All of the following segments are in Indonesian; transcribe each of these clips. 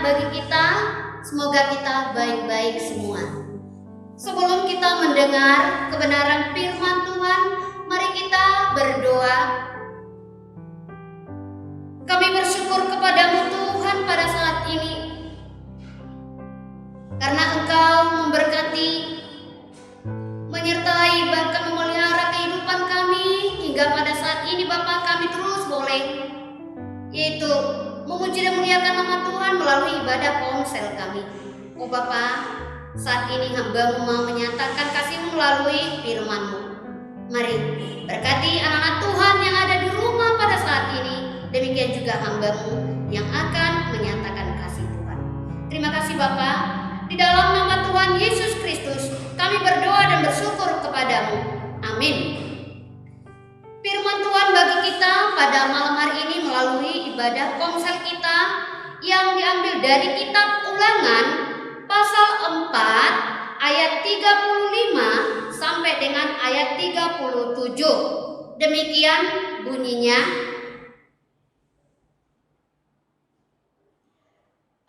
bagi kita. Semoga kita baik-baik semua. Sebelum kita mendengar kebenaran firman Tuhan, mari kita berdoa. Kami bersyukur kepadamu Tuhan pada saat ini, karena Engkau memberkati, menyertai, bahkan memelihara kehidupan kami hingga pada saat ini Bapa. Kami terus boleh yaitu memuji dan memuliakan nama Tuhan melalui ibadah ponsel kami. Oh Bapa, saat ini hamba-Mu mau menyatakan kasih-Mu melalui firman-Mu. Mari berkati anak-anak Tuhan yang ada di rumah pada saat ini. Demikian juga hamba-Mu yang akan menyatakan kasih Tuhan. Terima kasih Bapa. Di dalam nama Tuhan Yesus Kristus kami berdoa dan bersyukur kepadamu. Amin. Firman Tuhan bagi kita pada malam hari ini melalui ibadah ponsel kita yang diambil dari kitab Ulangan pasal 4 ayat 35 sampai dengan ayat 37. Demikian bunyinya.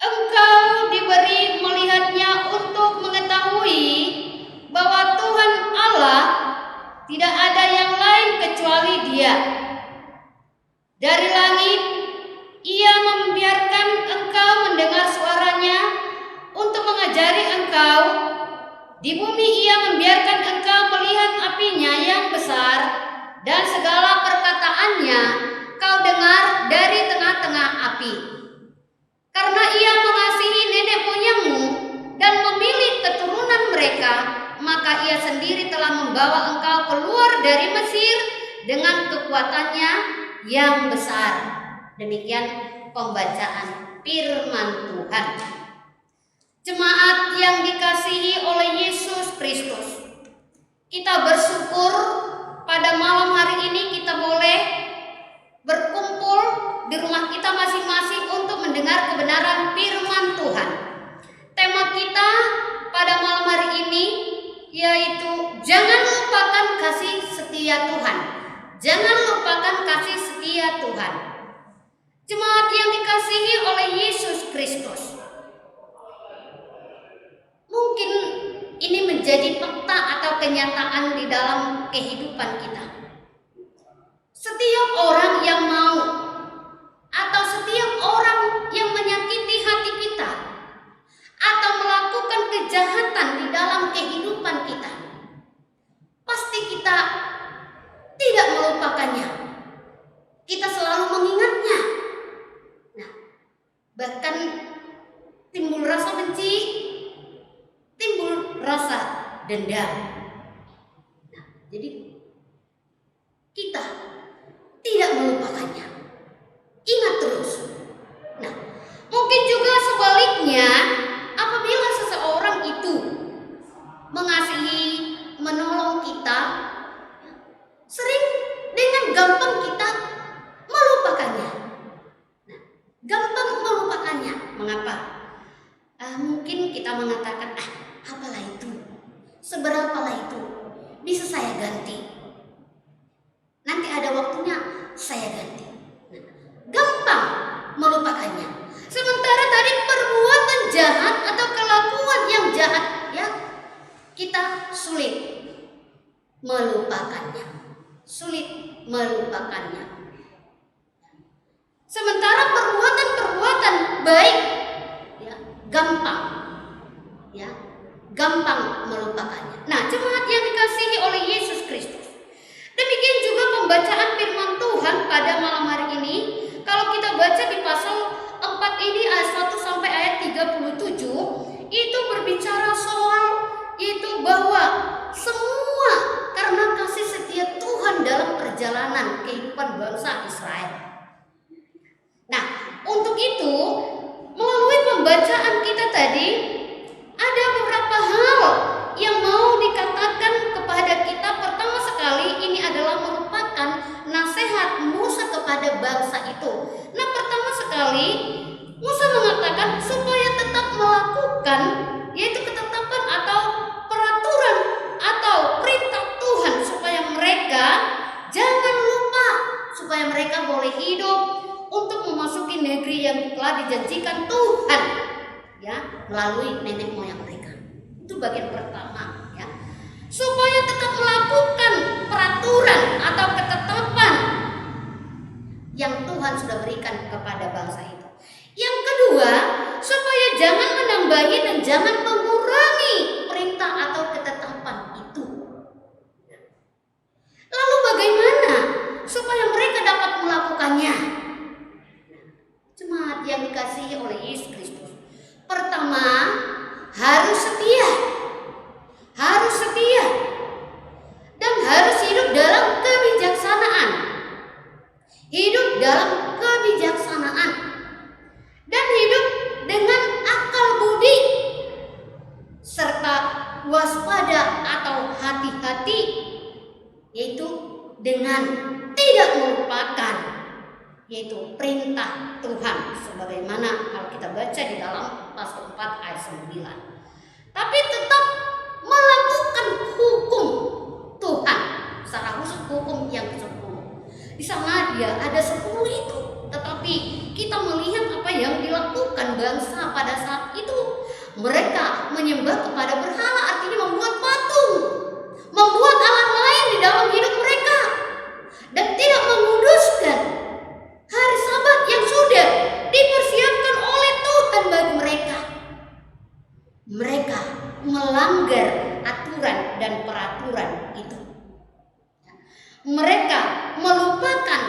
Engkau diberi melihatnya untuk mengetahui bahwa Tuhan Allah tidak ada yang lain kecuali Dia. Dari langit Ia membiarkan engkau mendengar suaranya untuk mengajari engkau. Di bumi Ia membiarkan engkau melihat apinya yang besar, dan segala perkataannya kau dengar dari tengah-tengah api. Karena Ia mengasihi nenek moyangmu dan memilih keturunan mereka, maka Ia sendiri telah membawa engkau keluar dari Mesir dengan kekuatannya yang besar. Demikian pembacaan firman Tuhan. Jemaat yang dikasihi oleh Yesus Kristus, kita bersyukur pada malam hari ini kita boleh berkumpul di rumah kita masing-masing untuk mendengar kebenaran firman Tuhan. Tema kita pada malam hari ini yaitu jangan lupakan kasih setia Tuhan. Jangan lupakan kasih setia Tuhan. Jemaat yang dikasihi oleh Yesus Kristus, mungkin ini menjadi fakta atau kenyataan di dalam kehidupan kita. Setiap orang yang mau atau setiap orang yang menyakiti hati kita atau melakukan kejahatan di dalam kehidupan kita, pasti kita tidak melupakannya. Kita selalu mengingatnya. Nah, bahkan timbul rasa benci, timbul rasa dendam. Nah, jadi kita tidak melupakannya. Ingat terus. Nah, mungkin juga sebaliknya, apabila seseorang itu mengasihi, menolong kita, sering dengan gampang kita melupakannya. Nah, gampang melupakannya. Mengapa? Mungkin kita mengatakan, apalah itu, seberapalah itu, bisa saya ganti. Nanti ada waktunya saya ganti. Nah, gampang melupakannya. Sementara tadi perbuatan jahat atau kelakuan yang jahat, ya, kita sulit melupakannya. Sulit melupakannya. Sementara perbuatan-perbuatan baik, ya, gampang, ya, gampang melupakannya. Nah, jemaat yang dikasihi oleh Yesus Kristus, demikian juga pembacaan firman Tuhan pada malam hari ini. Kalau kita baca di pasal 4 ini ayat 1 sampai ayat 37, itu berbicara soal yaitu bahwa semua karena kasih setia Tuhan dalam perjalanan kehidupan bangsa Israel. Nah, untuk itu melalui pembacaan kita tadi ada beberapa hal yang mau dikatakan kepada kita. Pertama sekali, ini adalah merupakan nasihat Musa kepada bangsa itu. Nah, pertama sekali Musa mengatakan supaya tetap melakukan yaitu ketetapan atau peraturan atau perintah Tuhan, supaya mereka jangan lupa, supaya mereka boleh hidup untuk memasuki negeri yang telah dijanjikan Tuhan. ya, melalui nenek moyang mereka. Itu bagian pertama, ya. Supaya tetap melakukan peraturan atau ketetapan yang Tuhan sudah berikan kepada bangsa itu. Yang kedua, supaya jangan menambahi dan jangan mengurangi perintah atau ketetapan itu. Lalu bagaimana supaya mereka dapat melakukannya? Jemaat yang dikasihi oleh Yesus Kristus, pertama, harus setia. Harus setia. Dan harus hidup dalam kebijaksanaan. Hidup dalam kebijaksanaan. Dan hidup dengan akal budi. Serta waspada atau hati-hati. Yaitu dengan tidak melupakan, yaitu perintah Tuhan, sebagaimana kalau kita baca di dalam pasal 4 ayat 9. Tapi tetap melakukan hukum Tuhan, secara khusus hukum yang ke-10. Di sana dia ada 10 itu, tetapi kita melihat apa yang dilakukan bangsa pada saat itu. Mereka menyembah kepada berhala, artinya membuat patung, membuat alat lain di dalam hidup mereka, dan tidak menguduskan hari Sabat yang sudah dipersiapkan oleh Tuhan bagi mereka. Mereka melanggar aturan dan peraturan itu. Mereka melupakan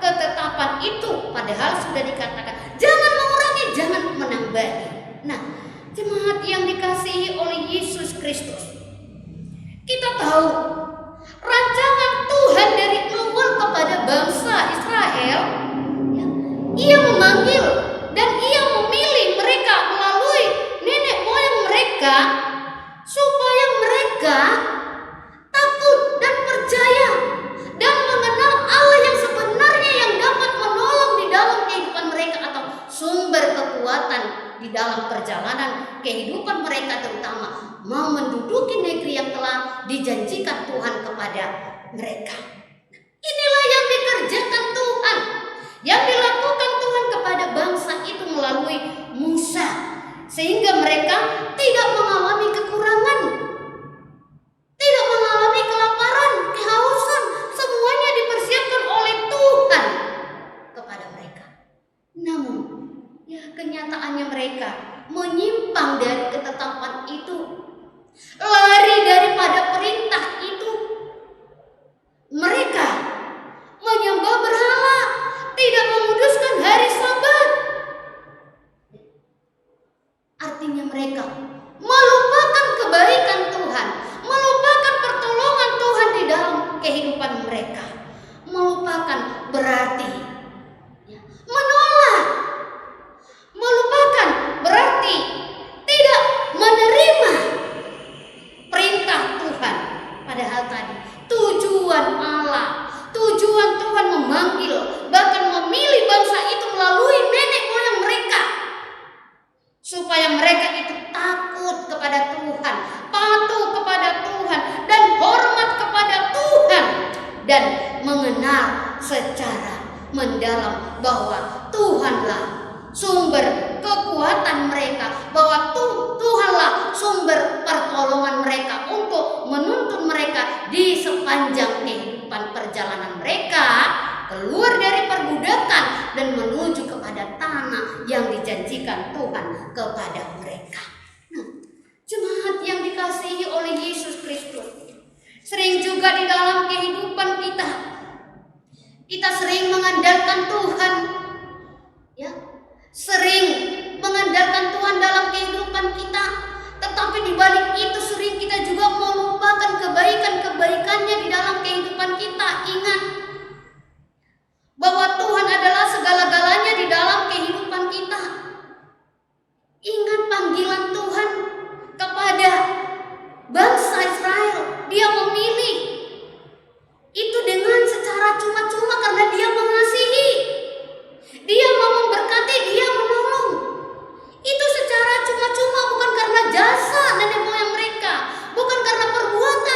ketetapan itu, padahal sudah dikatakan jangan mengurangi, jangan menambahi. Nah, jemaat yang dikasihi oleh Yesus Kristus, kita tahu rancangan Tuhan dari awal kepada bangsa Israel, ya, Ia memanggil dan Ia memilih mereka melalui nenek moyang mereka supaya mereka takut dan percaya dan mengenal Allah yang sebenarnya, yang dapat menolong di dalam kehidupan mereka atau sumber kekuatan di dalam perjalanan kehidupan mereka, terutama mau menduduki negeri yang telah dijanjikan Tuhan kepada mereka. Inilah yang dikerjakan Tuhan, yang dilakukan Tuhan kepada bangsa itu melalui Musa, sehingga mereka tidak mengalami kekurangan, tidak mengalami kelaparan, kehausan. Semuanya dipersiapkan oleh Tuhan kepada mereka. Namun, ya, kenyataannya mereka menyimpang dari ketetapan itu, lari daripada perintah itu. Mereka menyembah berhala, tidak menguduskan hari Sabat. Artinya mereka melupakan kebaikan Tuhan, melupakan pertolongan Tuhan di dalam kehidupan mereka. Melupakan berarti, ya, menolak. Melupakan berarti tidak menerima perintah Tuhan. Padahal tadi tujuan Allah, tujuan Tuhan memanggil, bahkan memilih bangsa itu melalui nenek moyang mereka, supaya mereka itu takut kepada Tuhan, patuh kepada Tuhan, dan hormat kepada Tuhan, dan mengenal secara mendalam bahwa Tuhanlah sumber kekuatan mereka, bahwa Tuhanlah sumber pertolongan mereka untuk menuntun mereka di sepanjang kehidupan perjalanan mereka keluar dari perbudakan dan menuju kepada tanah yang dijanjikan Tuhan kepada mereka. Nah, jemaat yang dikasihi oleh Yesus Kristus, sering juga di dalam kehidupan kita sering mengandalkan Tuhan, ya, sering mengandalkan Tuhan dalam kehidupan kita, tetapi di balik itu sering kita juga melupakan kebaikan-kebaikannya di dalam kehidupan kita. Ingat bahwa Tuhan adalah segala-galanya di dalam kehidupan kita. Ingat panggilan Tuhan kepada bangsa Israel. Dia memilih itu dengan secara cuma-cuma karena Dia mengasihi. Dia mau memberkati, Dia menolong. Itu secara cuma-cuma, bukan karena jasa nenek moyang mereka, bukan karena perbuatan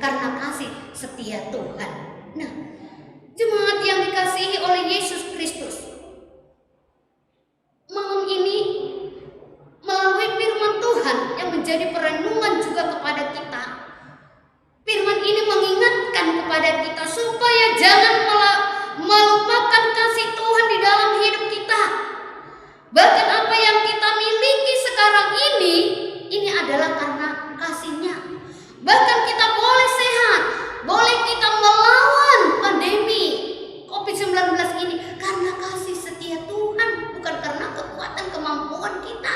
karena kasih setia Tuhan. Nah, jemaat yang dikasihi oleh Yesus Kristus, malam ini melalui firman Tuhan yang menjadi perenungan juga kepada kita, firman ini mengingatkan kepada kita supaya jangan melupakan kasih Tuhan di dalam hidup kita. Bahkan apa yang kita miliki sekarang ini adalah karena kasih-Nya. Bahkan kita boleh sehat, boleh kita melawan pandemi COVID-19 ini karena kasih setia Tuhan, bukan karena kekuatan kemampuan kita,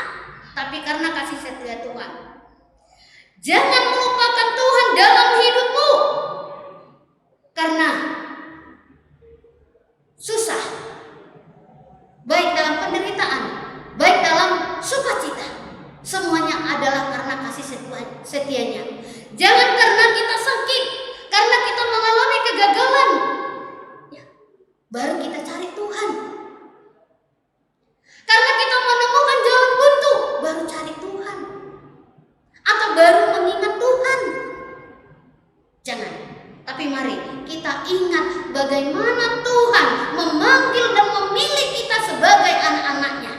tapi karena kasih setia Tuhan. Jangan melupakan Tuhan dalam hidupmu, karena susah, baik dalam penderitaan, baik dalam sukacita, semuanya adalah karena kasih setianya. Jangan karena kita sakit, karena kita mengalami kegagalan, ya, baru kita cari Tuhan. Karena kita menemukan jalan buntu, baru cari Tuhan, atau baru mengingat Tuhan. Jangan, tapi mari kita ingat bagaimana Tuhan memanggil dan memilih kita sebagai anak-anak-Nya,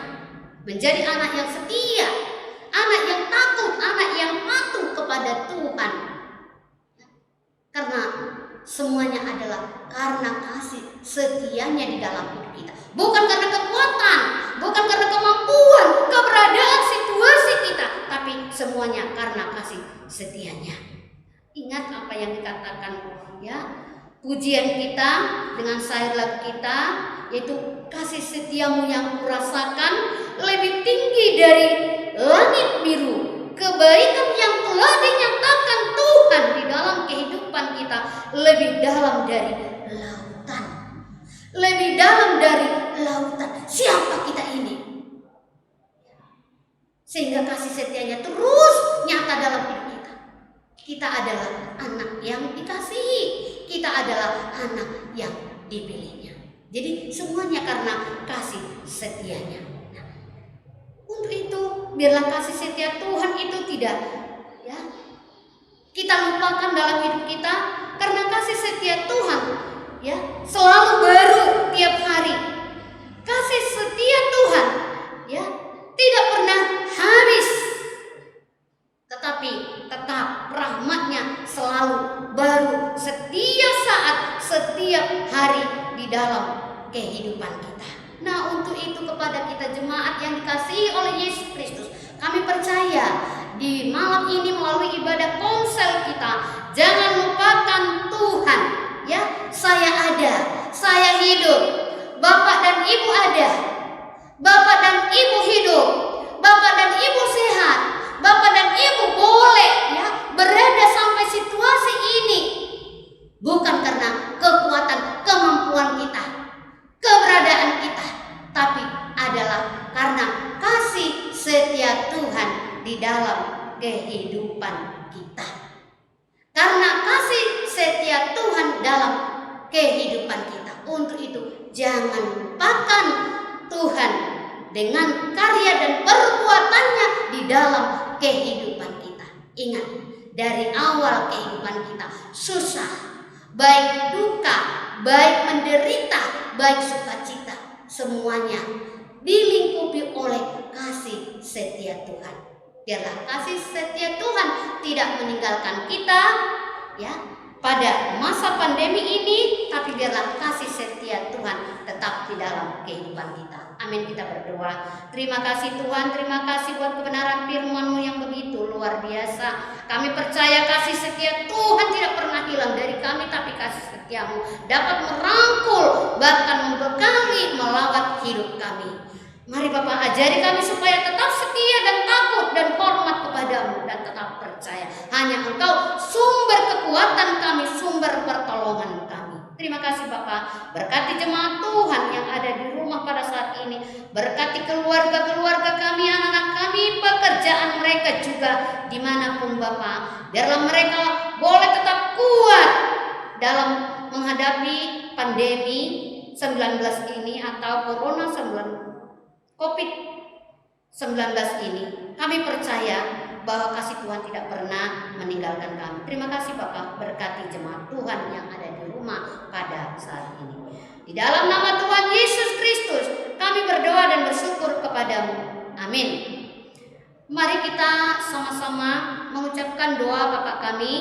menjadi anak yang setia, anak yang takut, anak yang patuh kepada Tuhan. Karena semuanya adalah karena kasih setianya di dalam hidup kita, bukan karena kekuatan, bukan karena kemampuan, keberadaan, situasi kita, tapi semuanya karena kasih setianya. Ingat apa yang dikatakan, ya, pujian kita dengan syair lagu kita, yaitu kasih setiamu yang kurasakan lebih tinggi dari langit biru, kebaikan yang telah dinyatakan Tuhan di dalam kehidupan kita lebih dalam dari lautan, lebih dalam dari lautan. Siapa kita ini? Sehingga kasih setianya terus nyata dalam hidup kita. Kita adalah anak yang dikasihi, kita adalah anak yang dipilihnya. Jadi semuanya karena kasih setianya. Nah, untuk itu biarlah kasih setia Tuhan itu tidak, ya, kita lupakan dalam hidup kita, karena kasih setia Tuhan, ya, selalu baru tiap hari. Kasih setia Tuhan, ya, tidak pernah habis, tetapi tetap rahmat-Nya selalu baru setiap saat, setiap hari di dalam kehidupan kita. Nah, untuk itu kepada kita jemaat yang dikasihi oleh Yesus Kristus, kami percaya di malam ini melalui ibadah konsel kita, jangan lupakan Tuhan, ya. Saya ada, saya hidup, Bapak dan Ibu ada, Bapak dan Ibu hidup, Bapak dan Ibu sehat, Bapak dan Ibu boleh, ya, berada sampai situasi ini, bukan karena kekuatan kemampuan kita, keberadaan kita, tapi adalah karena kasih setia Tuhan di dalam kehidupan kita. Karena kasih setia Tuhan dalam kehidupan kita. Untuk itu jangan lupakan Tuhan dengan karya dan perbuatannya di dalam kehidupan kita. Ingat, dari awal kehidupan kita susah, baik duka, baik menderita, baik sukacita, semuanya dilingkupi oleh kasih setia Tuhan. Biarlah kasih setia Tuhan tidak meninggalkan kita, ya, pada masa pandemi ini, tapi biarlah kasih setia Tuhan tetap di dalam kehidupan kita. Amin, kita berdoa. Terima kasih Tuhan, terima kasih buat kebenaran firman-Mu yang begitu luar biasa. Kami percaya kasih setia Tuhan tidak pernah hilang dari kami, tapi kasih setia-Mu dapat merangkul, bahkan membekali, melawat hidup kami. Mari Bapak, ajari kami supaya tetap setia dan takut dan hormat kepadamu, dan tetap percaya hanya Engkau sumber kekuatan kami, sumber pertolongan kami. Terima kasih Bapak, berkati jemaat Tuhan yang ada di rumah pada saat ini, berkati keluarga-keluarga kami, anak-anak kami, pekerjaan mereka juga dimanapun Bapak. Biarlah mereka boleh tetap kuat dalam menghadapi pandemi 19 ini atau Corona COVID-19 ini. Kami percaya bahwa kasih Tuhan tidak pernah meninggalkan kami. Terima kasih Bapak, berkati jemaat Tuhan yang ada di rumah pada saat ini. Di dalam nama Tuhan Yesus Kristus kami berdoa dan bersyukur kepadamu. Amin. Mari kita sama-sama mengucapkan doa Bapa kami.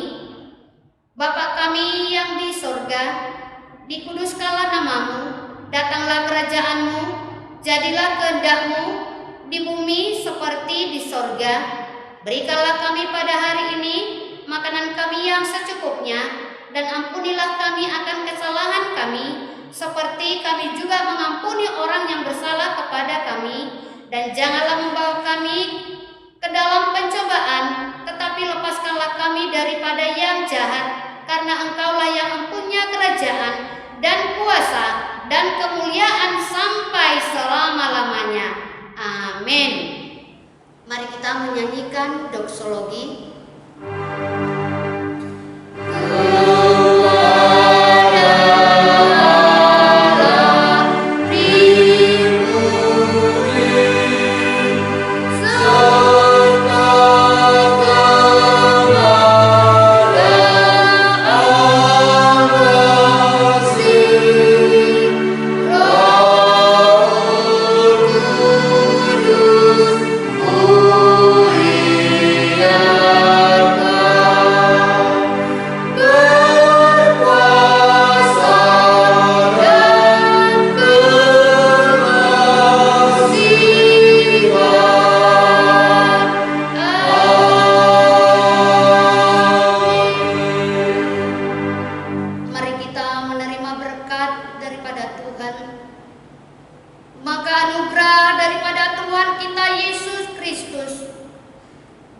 Bapa kami yang di sorga, dikuduskanlah namamu, datanglah kerajaanmu, jadilah kehendak-mu di bumi seperti di sorga. Berikanlah kami pada hari ini makanan kami yang secukupnya, dan ampunilah kami akan kesalahan kami, seperti kami juga mengampuni orang yang bersalah kepada kami. Dan janganlah membawa kami ke dalam pencobaan, tetapi lepaskanlah kami daripada yang jahat, karena Engkaulah yang mempunyai kerajaan dan kuasa dan kemuliaan sampai selama-lamanya. Amin. Mari kita menyanyikan doksologi.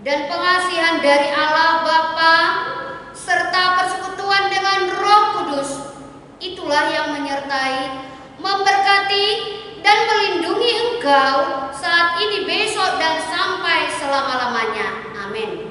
Dan pengasihan dari Allah Bapa serta persekutuan dengan Roh Kudus, itulah yang menyertai, memberkati, dan melindungi engkau saat ini, besok, dan sampai selama-lamanya. Amin.